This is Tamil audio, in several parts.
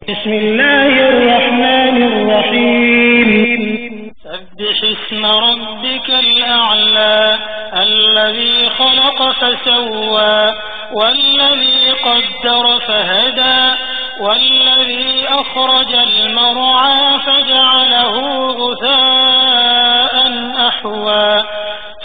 بسم الله الرحمن الرحيم سبح اسم ربك الأعلى الذي خلق فسوى والذي قدر فهدى والذي أخرج المرعى فجعله غثاء أحوى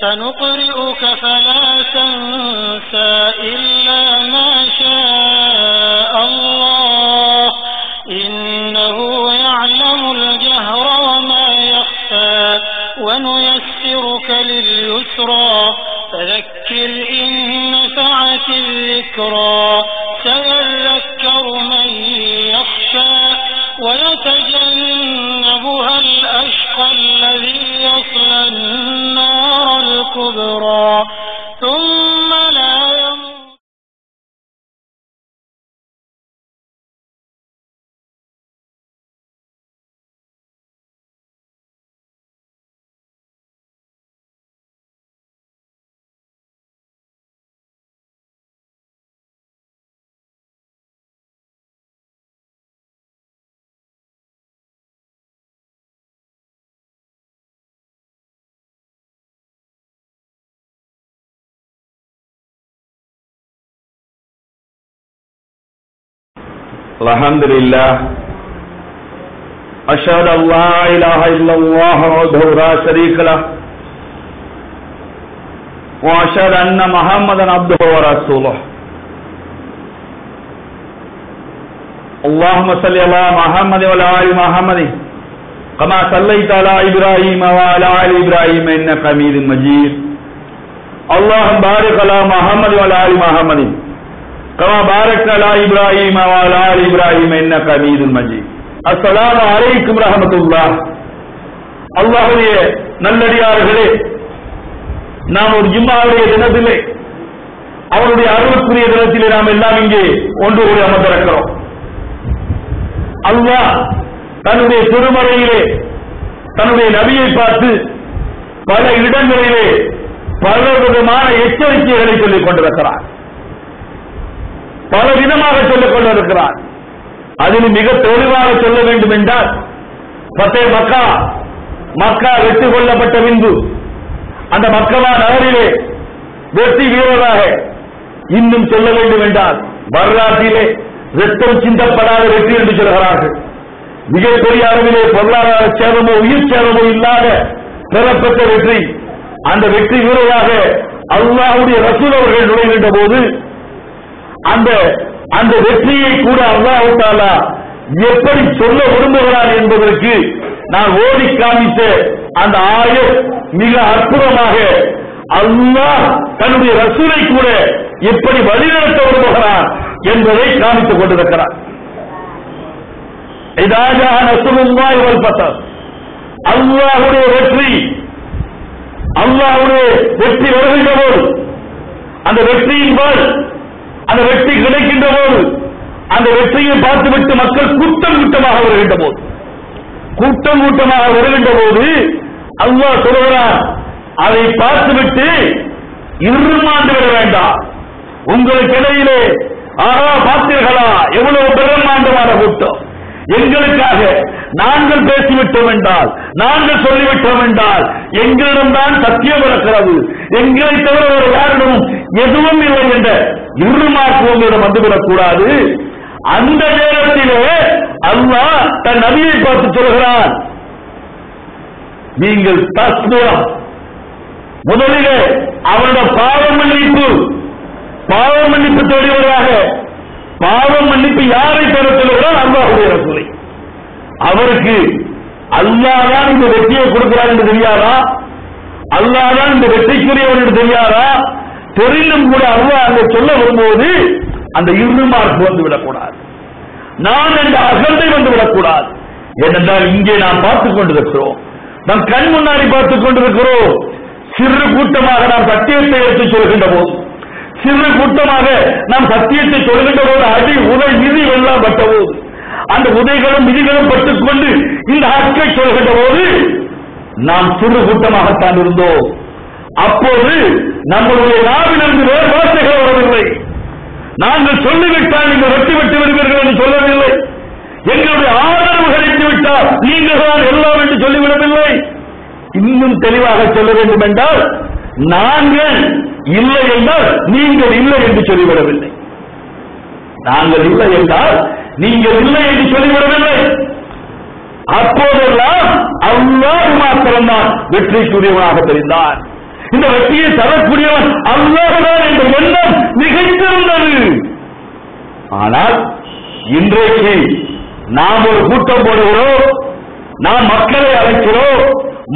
سنقرئك فلا تنسى إلا ما شاء الله إنه يعلم الجهر وما يخفى ونيسرك لليسرى فذكر إن نفعت الذكرى سيذكر من يخشى ويتجنبها الأشقى الذي يصلى النار الكبرى ثم لا يموت. Alhamdulillah, ashhadu an la ilaha illallah wahdahu la sharika lah wa ashhadu anna Muhammadan abduhu wa rasuluh. Allahumma salli ala Muhammad wa ala ali Muhammad kama sallaita ala Ibrahim wa ala ali Ibrahim innaka Hamidum Majid. Allahumma barik ala Muhammad wa ala ali Muhammad கமா பாரக் அலா இப்ராஹிம் வ அலா ஆலி இப்ராஹிம் இன்னக ஹமீதுல் மஜீத். அஸ்ஸலாமு அலைக்கும் ரஹ்மத்துல்லாஹ். அல்லாஹ்வுடைய நல்லடியார்களே, நாம் ஒரு ஜும்மாவுடைய தினத்திலே, அவருடைய அருளுக்குரிய தினத்திலே நாம் எல்லாம் இங்கே ஒன்று கூடி அமர்ந்திருக்கிறோம். அல்லாஹ் தன்னுடைய திருமறையிலே தன்னுடைய நபியை பார்த்து பல இடங்களிலே பல விதமான எச்சரிக்கைகளை சொல்லிக் கொண்டிருக்கிறார். பல விதமாக சொல்லிக் கொண்டிருக்கிறார். அதில் மிக தெளிவாக சொல்ல வேண்டும் என்றால், மக்கா வெற்றி கொள்ளப்பட்ட பின்பு அந்த மக்கமா நகரிலே வெற்றி வீரராக இன்னும் சொல்ல வேண்டும் என்றால் வரலாற்றிலே ரத்தம் சிந்தப்படாத வெற்றி என்று சொல்கிறார்கள். மிகப்பெரிய அளவிலே பொருளாதார சேதமோ உயிர் சேதமோ இல்லாத பெறப்பட்ட வெற்றி. அந்த வெற்றி வீரராக அல்லாஹ்வுடைய ரசூல் அவர்கள் நுழைகின்ற போது அந்த வெற்றியை கூட அல்லாஹ் தஆலா எப்படி சொல்ல விரும்புகிறார் என்பதற்கு நான் ஓடி காமித்த அந்த ஆயத் மிக அற்புதமாக அல்லாஹ் தன்னுடைய ரசூலை கூட எப்படி வழிநடத்த விரும்புகிறார் என்பதை காமித்துக் கொண்டிருக்கிறார். இதா ஜா நஸ்ருல்லாஹி வல் ஃபத்ஹ், அல்லாஹ்வுடைய வெற்றி வருகின்ற போது, அந்த வெற்றியின் போது, அந்த வெற்றி கிடைக்கின்ற போது, அந்த வெற்றியை பார்த்துவிட்டு மக்கள் கூட்டம் கூட்டமாக வருகின்ற போது அல்லாஹ் சொல்கிறார், அதை பார்த்துவிட்டு இருமாண்டு விட வேண்டாம். உங்களுக்கு இடையிலே பார்த்தீர்களா எவ்வளவு பிரம்மாண்டமான கூட்டம், எங்களுக்காக நாங்கள் பேசிவிட்டோம் என்றால், நாங்கள் சொல்லிவிட்டோம் என்றால் எங்களிடம்தான் சத்தியம் இருக்கிறது, எங்களை தவிர ஒரு யாரிடமும் எதுவும் இல்லை என்ற இருமாக்கு உங்களிடம் வந்துவிடக் கூடாது. அந்த நேரத்திலே அல்லாஹ் தன் நபியை பார்த்து சொல்கிறான், நீங்கள் தஸ்பியா, முதலிலே அவருடைய பாவ மன்னிப்பு தேடுவதாக. பாவ மன்னிப்பு யாரை பெற சொல்கிறார்? அல்லாஹ்வுடைய ரசூலை. அவருக்கு அல்லாஹ் தான் இந்த வெற்றியை கொடுக்கிறார் என்று தெரியாதா? அல்லாஹ் தான் இந்த வெற்றிக்குரியவர் என்று தெரியாதா? தெரிந்தும் கூட அல்லாஹ் அங்கே சொல்ல வரும்போது அந்த இருமார்க்கு வந்து விடக்கூடாது, நான் என்ற அகந்தை வந்து விடக்கூடாது. ஏனென்றால் இங்கே நாம் பார்த்துக் கொண்டிருக்கிறோம், நம் கண் முன்னாடி பார்த்துக் கொண்டிருக்கிறோம். சிறு கூட்டமாக நாம் சத்தியத்தை எடுத்து சொல்கின்ற போது, சிறு கூட்டமாக நாம் சத்தியத்தை சொல்கின்ற போது அடி உதை விதி வெள்ளம் பட்ட போது, அந்த உதைகளும் விதிகளும் பட்டுக் கொண்டு இந்த ஹக்கை சொல்கின்ற போது நாம் சிறு கூட்டமாகத்தான் இருந்தோம். அப்போது நம்முடைய நாவிலிருந்து வேறு வார்த்தைகள் வரவில்லை. நாங்கள் சொல்லிவிட்டால் நீங்கள் வெற்றி பெற்று வருவீர்கள் என்று சொல்லவில்லை. எங்களுடைய ஆதரவு கிடைத்து விட்டால் நீங்கள் தான் எல்லாம் என்று சொல்லிவிடவில்லை. இன்னும் தெளிவாக சொல்ல வேண்டும் என்றால், நாங்கள் இல்லை என்றால் நீங்கள் இல்லை என்று சொல்லிவிடவில்லை. நாங்கள் இல்லை என்றால் நீங்கள் இல்லை என்று சொல்லிவிடவில்லை. அப்போதெல்லாம் அல்லாஹ் மாத்திரம்தான் வெற்றிக்குரியவனாக தெரிந்தான். இந்த வெற்றியை தரக்கூடியவன் அல்லாஹ்தான் என்ற எண்ணம் மிகைத்திருந்தது. ஆனால் இன்றைக்கு நாம் ஒரு கூட்டம் போடுகிறோம், நாம் மக்களை அழைக்கிறோம்,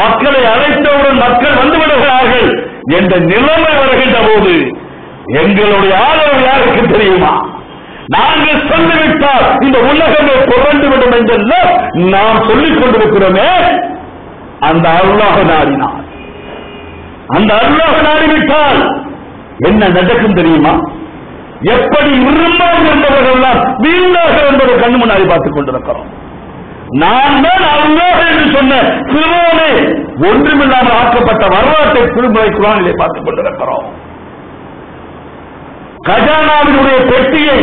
மக்களை அழைத்தவுடன் மக்கள் வந்து விடுகிறார்கள் என்ற நிலைமை வருகின்ற போது எங்களுடைய ஆதரவு யாருக்கு தெரியுமா? நாங்கள் சொல்லிவிட்டால் இந்த உலகமே புரண்டு விடும் என்றெல்லாம் நாம் சொல்லிக் கொண்டிருக்கிறோமே, அந்த அல்லாஹ் நாடினார். அந்த அல்லாஹ் நாடிவிட்டால் என்ன நடக்கும் தெரியுமா? எப்படி இருமாக இருந்தவர்கள் வீணாக என்பதை கண்ணு முன்னாடி பார்த்துக் கொண்டிருக்கிறோம். நான் தான் அல்லாஹ் என்று சொன்ன சிறுவனே ஒன்றுமில்லாமல் ஆக்கப்பட்ட வரலாற்றை திருமுறை குர்ஆனிலே பார்த்துக் கொண்டிருக்கிறோம். கஜானாவினுடைய பெட்டியை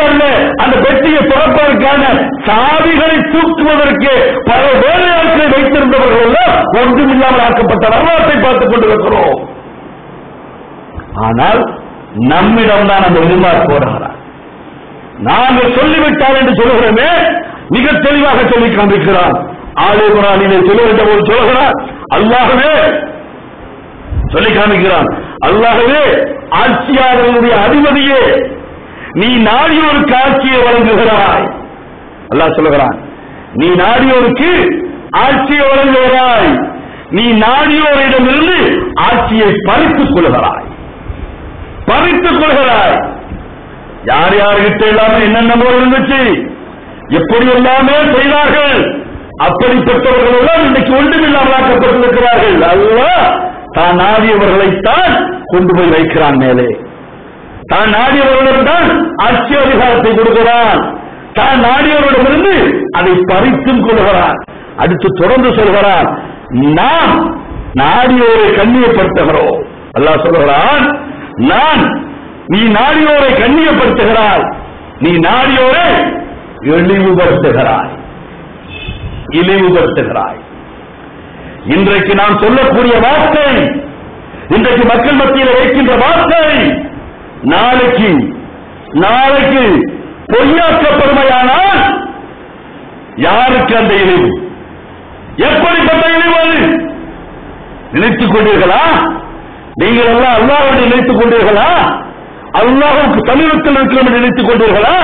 அல்ல, அந்த பெட்டியை திறப்பதற்கான சாவிகளை தூக்குவதற்கு பல வேலையாட்களை வைத்திருந்தவர்கள் எல்லாம் ஒன்றுமில்லாமல் ஆக்கப்பட்ட வரலாற்றை பார்த்துக் கொண்டிருக்கிறோம். ஆனால் நம்மிடம் தான் அந்த எதிர்பார்ப்பு வருகிறார். நாங்கள் சொல்லிவிட்டால் என்று சொல்லுகிறோமே, மிக தெளிவாக சொல்லி காண்பிக்கிறார். ஆலே குர்ஆனிலே சொல்லுகின்ற போது சொல்கிறார், அல்லாஹ்வே சொல்லி காண்பிக்கிறான், அல்லாஹ்வே ஆட்சியாளர்களுடைய அதிபதியே, நீ நாடியோருக்கு ஆட்சியை வழங்குகிறாய். அல்லாஹ் சொல்லுகிறான், நீ நாடியோருக்கு ஆட்சியை வழங்குகிறாய், நீ நாடியோரிடமிருந்து ஆட்சியை பறித்துக் கொள்கிறாய். யார் யார்கிட்ட எல்லாமே என்னென்னமோ இருந்துச்சு, எப்படி எல்லாமே செய்தார்கள், அப்படிப்பட்டவர்கள் எல்லாம் இன்றைக்கு ஒன்றுமில்லாமல் ஆக்கப்பட்டிருக்கிறார்கள். அல்லாஹ் தான் நாடியவர்களைத்தான் கொண்டு போய் வைக்கிறான் மேலே. தான் நாடியவர்களிடம் ஆட்சி அதிகாரத்தை கொடுக்கிறான். தான் நாடியவர்களிடமிருந்து அதை பறித்தும் கொள்கிறான். அடுத்து தொடர்ந்து சொல்கிறான், நாம் நாடியோரை கண்ணியப்படுத்துகிறோம். அல்லாஹ் சொல்கிறான், நீ நாடியோரை கண்ணியப்படுத்துகிறாய், நீ நாடியோரை இழிவுபடுத்துகிறாய். இன்றைக்கு நாம் சொல்லக்கூடிய வார்த்தை, இன்றைக்கு மக்கள் மத்தியில் வைக்கின்ற வார்த்தை, நாளைக்கு பொய்யாக்கப்படுமையானால் யாருக்கு அந்த இழிவு? எப்படிப்பட்ட இழிவு அது? நினைத்துக் கொண்டீர்களா? நீங்கள் எல்லாம் அல்லாஹ்வை நினைத்துக் கொண்டீர்களா? அல்லாஹ்வுக்கு சமீபத்தில் இருக்கிறோம் என்று நினைத்துக் கொண்டீர்களா?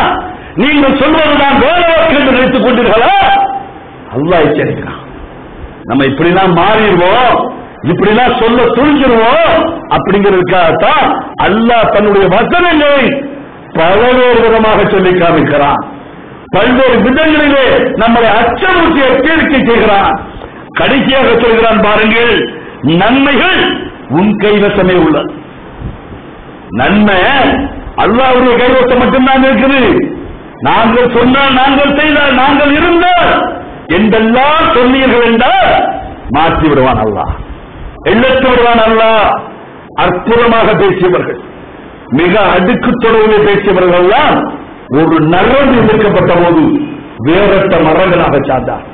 நீங்கள் சொல்வதுதான் வேலைவாக்கு என்று நினைத்துக் கொண்டீர்களா? அல்லாஹ் எச்சரிக்கிறான், நம்ம இப்படிலாம் மாறிடுவோம், இப்படிலாம் சொல்ல துணிஞ்சிருவோம் அப்படிங்கிறதுக்காகத்தான் அல்லாஹ் தன்னுடைய வசனங்களை பல்வேறு விதமாக சொல்லி காமிக்கிறான். பல்வேறு விதங்களிலே நம்மளை அச்சமூட்டி எச்சரிக்கை செய்கிறான். கடைசியாக சொல்கிறான், பாருங்கள், நன்மைகள் உன் கைவசமே உள்ளது. நன்மை அல்லாஹ்வுடைய கைவசம் மட்டும்தான் இருக்குது. நாங்கள் சொன்னால், நாங்கள் செய்தால், நாங்கள் இருந்தால் என்றெல்லாம் சொன்னீர்கள் என்றால் மாற்றி விடுவான் அல்லாஹ், எண்ணற்று விடுவான் அல்லாஹ். அற்புதமாக பேசியவர்கள், மிக அடுக்கு தொடர்பில் பேசியவர்கள் எல்லாம் ஒரு நரம்பு எதிர்க்கப்பட்ட போது வேறற்ற மரங்களாக சார்ந்தார்.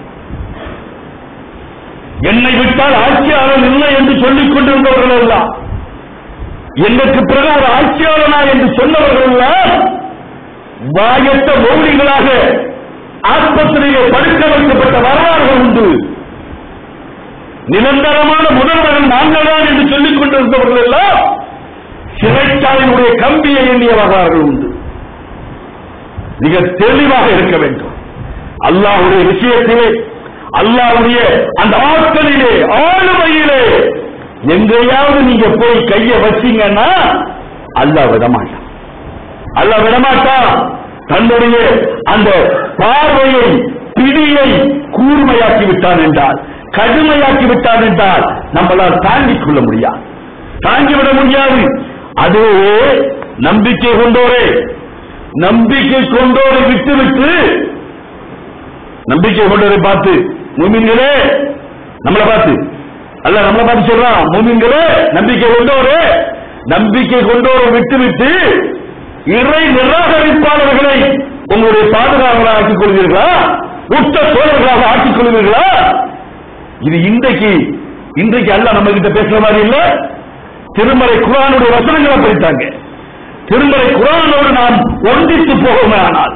என்னை விட்டால் ஆட்சியாளர் இல்லை என்று சொல்லிக் கொண்டிருந்தவர்கள் எல்லாம், எனக்கு பிறகு ஒரு ஆட்சியாளனா என்று சொன்னவர்கள் எல்லாம் வாயற்ற மௌலிகளாக ஆஸ்பத்திரியிலே படுக்க வைக்கப்பட்ட வரலாறுகள் உண்டு. நிரந்தரமான முதல்வர்கள் நாங்கள் தான் என்று சொல்லிக் கொண்டிருந்தவர்கள் எல்லாம் சிறைச்சாலையினுடைய கம்பியை எண்ணிய வரலாறுகள் உண்டு. மிக தெளிவாக இருக்க வேண்டும். அல்லாஹ்வுடைய விஷயத்திலே, அல்லாஹ்வுடைய அந்த ஆட்களிலே, ஆளுமையிலே எங்கேயாவது நீங்க போய் கையை வச்சீங்கன்னா அல்லாஹ் விடமாட்டான். அல்லாஹ் விடமாட்டான். தன்னுடைய அந்த பார்வையை, பிடியை கூர்மையாக்கி விட்டான் என்றால், கடுமையாக்கி விட்டான் என்றால் நம்மளால் தாங்கிக் கொள்ள முடியாது, தாங்கிவிட முடியாது. அது நம்பிக்கை கொண்டோரை விட்டுவிட்டு, நம்பிக்கை கொண்டோரை பார்த்து, முஃமின்களே நம்மளை பார்த்து, அல்ல நம்மளை பார்த்து சொல்றான், முஃமின்களே நம்பிக்கை கொண்டோரை விட்டுவிட்டு இறை நிராகரிப்பாளர்களை உங்களுடைய பாதுகாவலாக ஆக்கிக் கொள்வீர்களா? உற்ற தோழர்களாக ஆக்கிக் கொள்வீர்களா? இது இன்றைக்கு அல்ல நம்ம கிட்ட பேசுற மாதிரி இல்ல. திருமறை குர்ஆனுடைய வசனங்களை படித்தாங்க. திருமறை குர்ஆனோடு நாம் ஒன்றித்து போவோமே ஆனால்,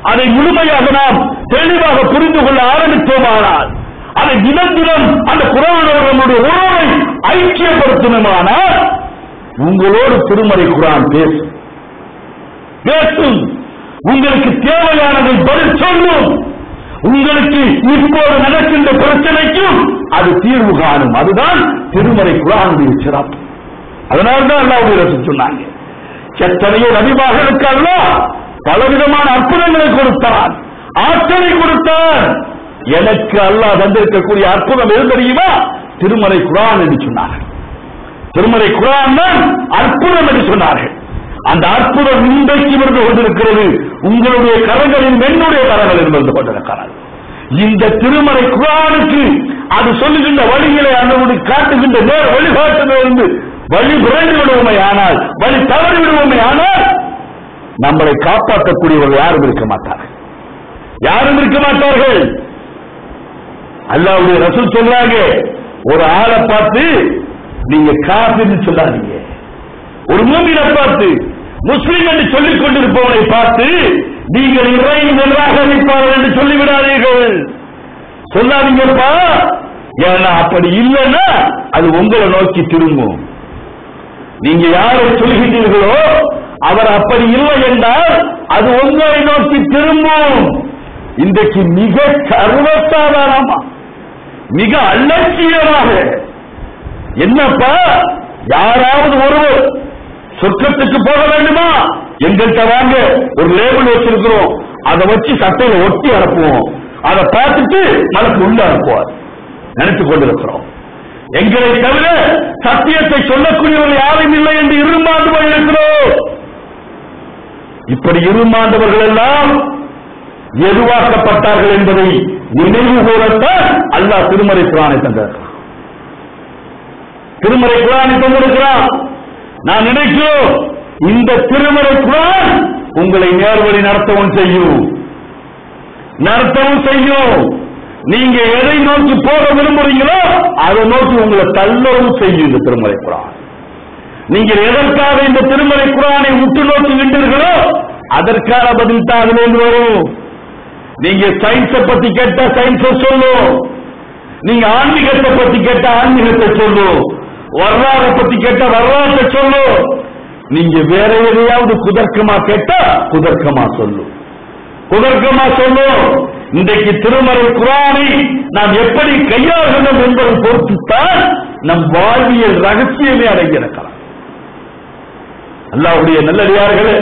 அதை முழுமையாக நாம் தெளிவாக புரிந்து கொள்ள ஆரம்பித்தோமானால், அதை தினம் தினம் அந்த குர்ஆனோடு நம்முடைய உறவை ஐக்கியப்படுத்தணுமானால், உங்களோடு திருமறை குர்ஆன் பேசும். உங்களுக்கு தேவையானதை பதில் சொல்லும். உங்களுக்கு இப்போது நடக்கின்ற பிரச்சனைக்கும் அது தீர்வு காணும். அதுதான் திருமறை குர்ஆனுடைய சிறப்பு. அதனால்தான் அல்லாஹ்வுடைய ரசூல் சொன்னாங்க, எத்தனையோ நபிமார்களுக்கு அல்லாஹ் பலவிதமான அற்புதங்களை கொடுத்தான், ஆற்றலை கொடுத்தான். எனக்கு அல்லாஹ் தந்திருக்கக்கூடிய அற்புதம் எது தெரியுமா? திருமறை குர்ஆன் என்று சொன்னார்கள். திருமறை குர்ஆன் தான் அற்புதம் என்று சொன்னார்கள். அந்த அற்புதம் இன்றைக்கு இருந்து கொண்டிருக்கிறது. உங்களுடைய கரங்களில் என்னுடைய கரங்களில் இருந்து கொண்டிருக்கிறது. இந்த திருமறை குர்ஆனுக்கு அது சொல்லுகின்ற வழிகளை அன்னோடு காட்டுகின்ற நேர வழிகாட்டுதலிருந்து வழி விரைந்து விடுவோமே ஆனால், வழி தவறி விடுவோமே ஆனால், நம்மளை காப்பாற்றக்கூடியவர்கள் யாரும் இருக்க மாட்டார்கள். யாரும் இருக்க மாட்டார்கள். அல்லாஹ்வுடைய ரசூல் சொல்றாங்க, ஒரு ஆளை பார்த்து நீங்க காஃபிர்னு சொல்லாதீங்க. ஒரு மூமினை பார்த்து, முஸ்லிம் என்று சொல்லிக் கொண்டிருப்பவனை பார்த்து நீங்கள் இறை நிராகரிப்பார்கள் என்று சொல்லிவிடாதீர்கள். சொல்லாதீங்கப்பா. ஏன்னா அப்படி இல்லைன்னா அது உங்களை நோக்கி திரும்பும். நீங்க யாரை சொல்கின்றீர்களோ அவர் அப்படி இல்லை என்றால் அது உங்களை நோக்கி திரும்பும். இன்றைக்கு மிக சர்வசாதாரணமா, மிக அலட்சியமாக, என்னப்பா யாராவது ஒருவர் சொர்க்கத்துக்கு போக வேண்டுமா, எங்கள்கிட்ட வாங்க, ஒரு லேபிள் வச்சிருக்கிறோம், அதை வச்சு சட்டையில ஒட்டி அனுப்புவோம், அதை பார்த்துட்டு மலைக்கு உள்ள அனுப்புவார் நினைத்துக் கொண்டிருக்கிறோம். எங்களை தவிர சத்தியத்தை சொல்லக்கூடியவர்கள் யாரும் இல்லை என்று இருமாண்டு இருக்கிறோம். இப்படி இருமாண்டவர்கள் எல்லாம் எதுவாக்கப்பட்டார்கள் என்பதை நினைவு கூறத்தான் அல்லாஹ் திருமறை குர்ஆனை தந்திருக்கிறான். திருமறை குர்ஆனை தந்திருக்கிறான். நான் நினைக்கிறோம் இந்த திருமறை குர்ஆன் உங்களை நேர்வழி நடத்தவும் செய்யும். நீங்க எதை நோக்கி போக விரும்புறீங்களோ அதை நோக்கி உங்களை தள்ளவும் செய்யும் இந்த திருமறை குர்ஆன். நீங்கள் எதற்காக இந்த திருமறை குர்ஆனை உற்று நோக்குகின்றீர்களோ அதற்கான பதில் தான் அதிலிருந்து வரும். நீங்க சயின்ஸை பத்தி கேட்டா சயின்ஸை சொல்லும், நீங்க ஆன்மீகத்தை பத்தி கேட்டா ஆன்மீகத்தை சொல்லும், வரலாறை பத்தி கேட்டா வரலாற்றை சொல்லும், நீங்க வேற எதையாவது குதர்க்கமா கேட்டா குதர்க்கமா சொல்லும். இன்றைக்கு திருமறை குர்ஆனை நாம் எப்படி கையாளணும் என்பதை பொறுத்துத்தான் நம் வாழ்வியல் ரகசியமே அடங்கியிருக்கலாம். அல்லாஹ்வுடைய நல்லடியார்களே,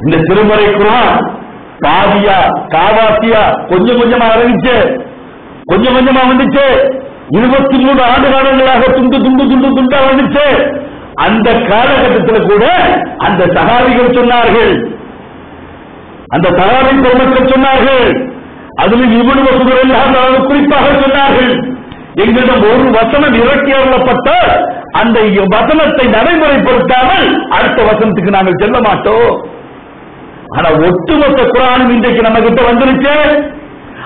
இந்த திருமறை குர்ஆன் பாதியா காவாசியா கொஞ்சம் கொஞ்சமா வந்துச்சு. 23 ஆண்டு காலங்களாக துண்டா வந்துச்சு. அந்த காலகட்டத்தில் கூட அந்த சஹாபிகள் சொன்னார்கள், அந்த சஹாபி பெருமக்கள் சொன்னார்கள், அதில் இப்னு மஸ்ஊத் ரலியல்லாஹு அன்ஹு குறிப்பாக சொன்னார்கள், எங்களிடம் ஒரு வசனம் இறக்கி அருளப்பட்டால் அந்த வசனத்தை நடைமுறைப்படுத்தாமல் அடுத்த வசனத்துக்கு நாங்கள் செல்ல மாட்டோம். ஆனா ஒட்டுமொத்த குர்ஆனும் இன்றைக்கு நம்ம கிட்ட வந்துருச்சு.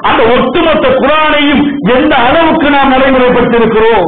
அந்த ஒட்டுமொத்த குர்ஆனையும் எந்த அளவுக்கு நாம் நடைமுறைப்படுத்தி இருக்கிறோம்.